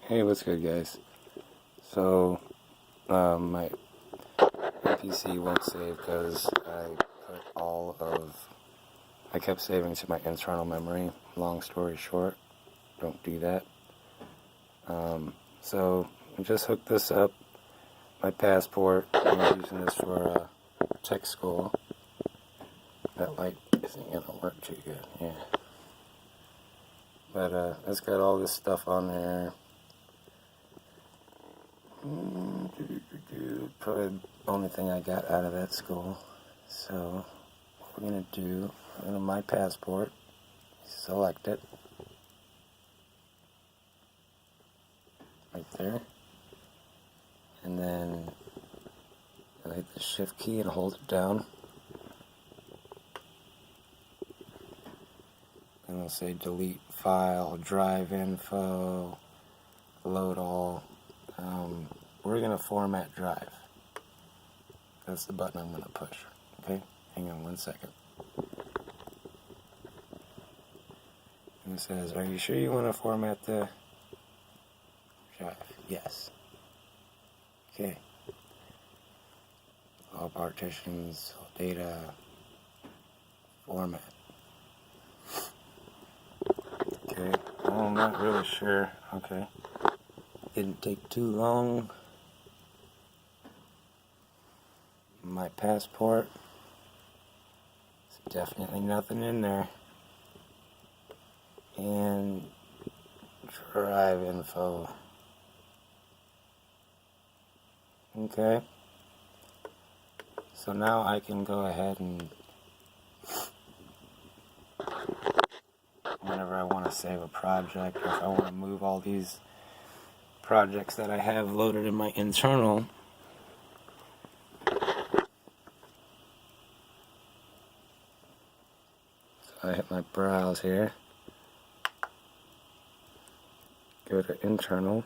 Hey, what's good, guys? So, my PC won't save because I kept saving to my internal memory. Long story short, don't do that. So, I just hooked this up, my passport. I'm using this for tech school. That light isn't gonna work too good, yeah. But, it's got all this stuff on there. Probably the only thing I got out of that school. So, what we're going to do, go to my passport, select it, right there, and then I'll hit the shift key and hold it down, and it'll say delete file, drive info, load all. We're going to format drive. That's the button I'm going to push. Okay, hang on 1 second. And it says, are you sure you want to format the drive? Yes. Okay. All partitions, all data, format. Okay, well, I'm not really sure. Okay. Didn't take too long. My passport. There's definitely nothing in there. And drive info. Okay. So now I can go ahead and whenever I want to save a project, or if I want to move all these projects that I have loaded in my internal, so I hit my browse here, go to internal,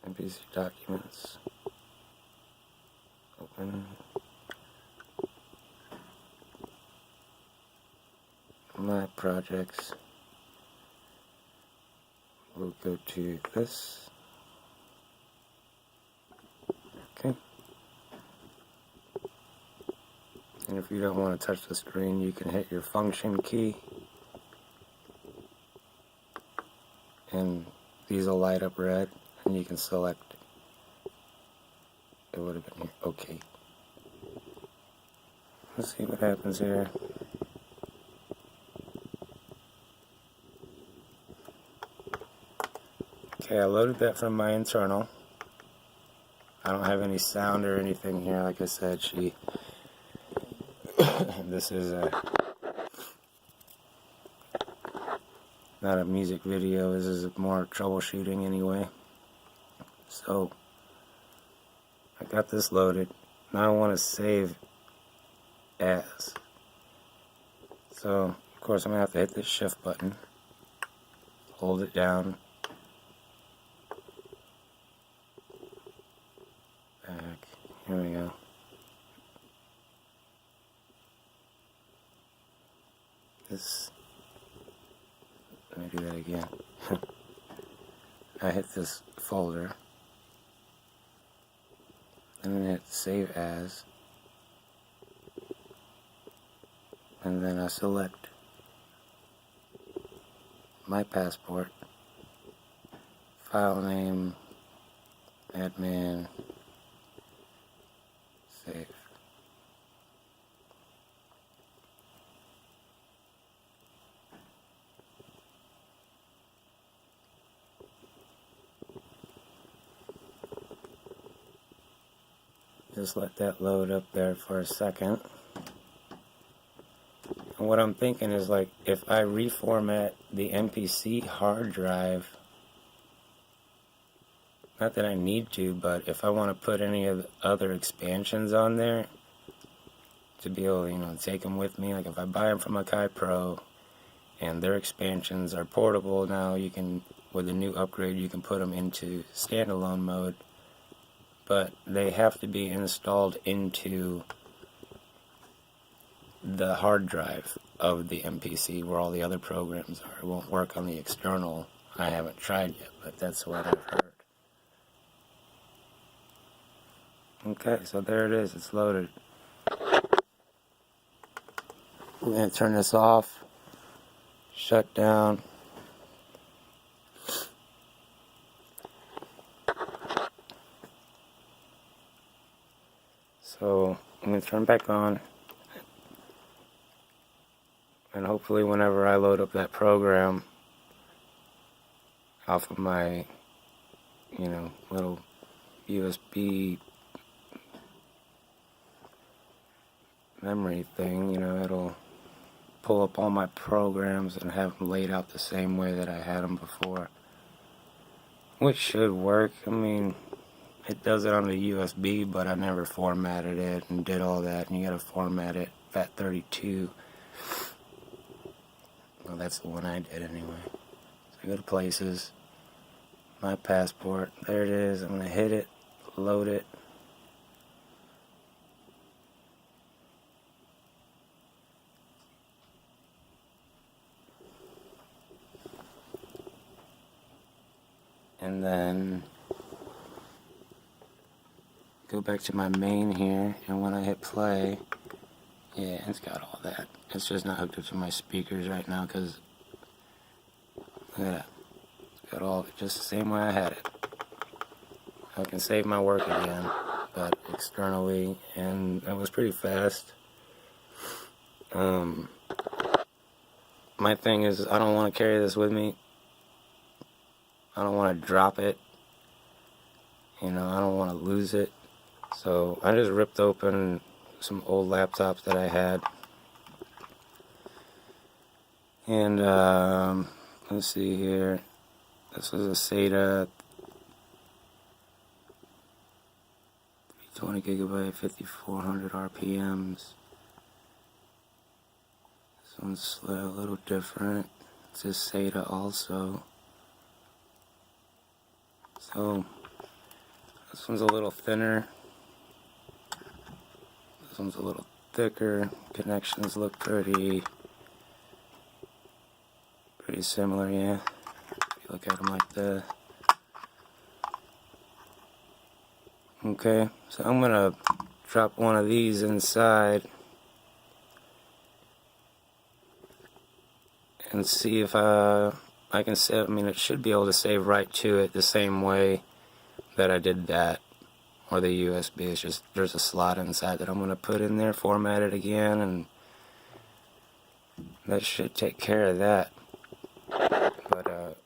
MPC documents, open, my projects, we'll go to this, okay, and if you don't want to touch the screen, you can hit your function key, and these will light up red, and you can select it would have been here. Okay. Let's see what happens here. Okay, I loaded that from my internal. I don't have any sound or anything here. Like I said, this is not a music video. This is more troubleshooting anyway. So, I got this loaded. Now I want to save as. So, of course, I'm going to have to hit this shift button. Hold it down. Back. Here we go. Let me do that again. I hit this folder. Then I hit save as. And then I select my passport, file name, admin, save. Just let that load up there for a second. And what I'm thinking is, like, if I reformat the MPC hard drive, not that I need to, but if I want to put any of the other expansions on there, to be able to, take them with me, like if I buy them from Akai Pro, and their expansions are portable now, you can, with a new upgrade, you can put them into standalone mode, but they have to be installed into the hard drive of the MPC where all the other programs are. It won't work on the external. I haven't tried yet, but that's what I've heard. Okay, so there it is. It's loaded. We're going to turn this off, shut down. So I'm going to turn back on, and hopefully whenever I load up that program off of my, little USB memory thing, it'll pull up all my programs and have them laid out the same way that I had them before, which should work. I mean, it does it on the USB, but I never formatted it and did all that, and you gotta format it FAT32. Well, that's the one I did anyway. So I go to places, my passport, there it is. I'm gonna hit it, load it. And then go back to my main here, and when I hit play, yeah, it's got all that. It's just not hooked up to my speakers right now because, look at that. It's got all of it just the same way I had it. I can save my work again, but externally, and it was pretty fast. My thing is, I don't want to carry this with me. I don't want to drop it. I don't want to lose it. So I just ripped open some old laptops that I had. And let's see here. This is a SATA 20 gigabyte, 5400 RPMs. This one's a little different. It's a SATA also. So this one's a little thinner. This one's a little thicker. Connections look pretty similar, yeah. If you look at them like that. Okay, so I'm gonna drop one of these inside and see if I can save. I mean, it should be able to save right to it the same way that I did that, or the USB. It's just there's a slot inside that I'm gonna put in there, format it again, and that should take care of that. But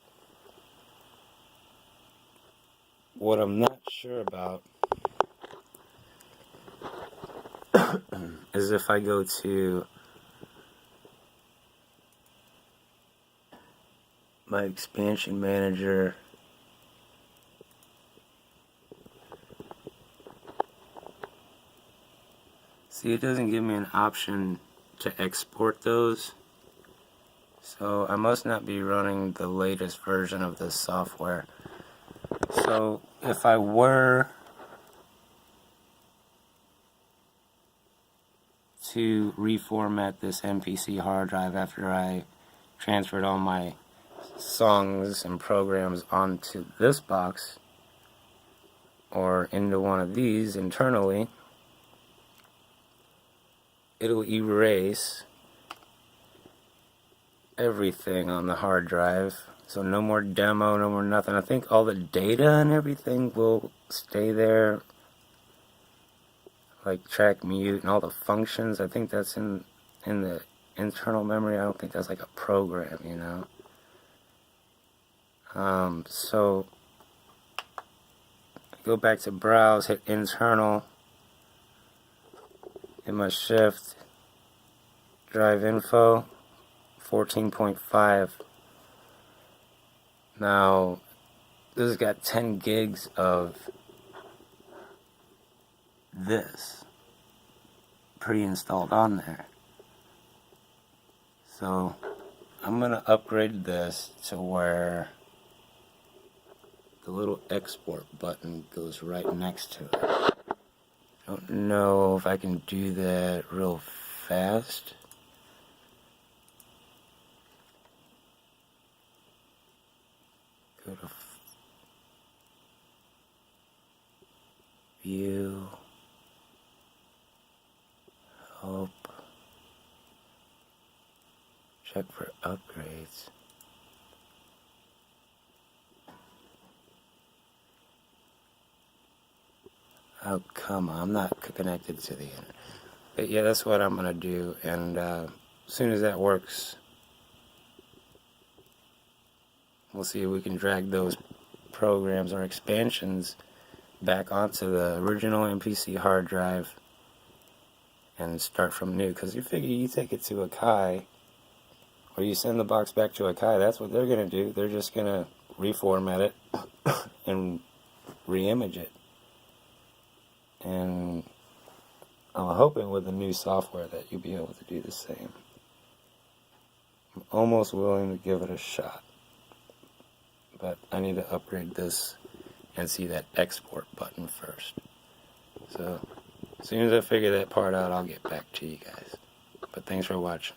what I'm not sure about is if I go to my expansion manager, see, it doesn't give me an option to export those, so I must not be running the latest version of this software. So if I were to reformat this MPC hard drive after I transferred all my songs and programs onto this box or into one of these internally, it'll erase everything on the hard drive. So no more demo, no more nothing. I think all the data and everything will stay there, like track mute and all the functions. I think that's in the internal memory. I don't think that's like a program, So go back to browse, hit internal, hit my shift, drive info, 14.5. Now this has got 10 gigs of this pre-installed on there. So I'm gonna upgrade this to where the little export button goes right next to it. I don't know if I can do that real fast. Go to View, Help, check for upgrades. Oh, come on, I'm not connected to the internet. But yeah, that's what I'm going to do, and as soon as that works, we'll see if we can drag those programs or expansions back onto the original MPC hard drive and start from new. Because you figure you take it to Akai, or you send the box back to Akai, that's what they're going to do. They're just going to reformat it and re-image it. And I'm hoping with the new software that you'll be able to do the same. I'm almost willing to give it a shot. But I need to upgrade this and see that export button first. So as soon as I figure that part out, I'll get back to you guys. But thanks for watching.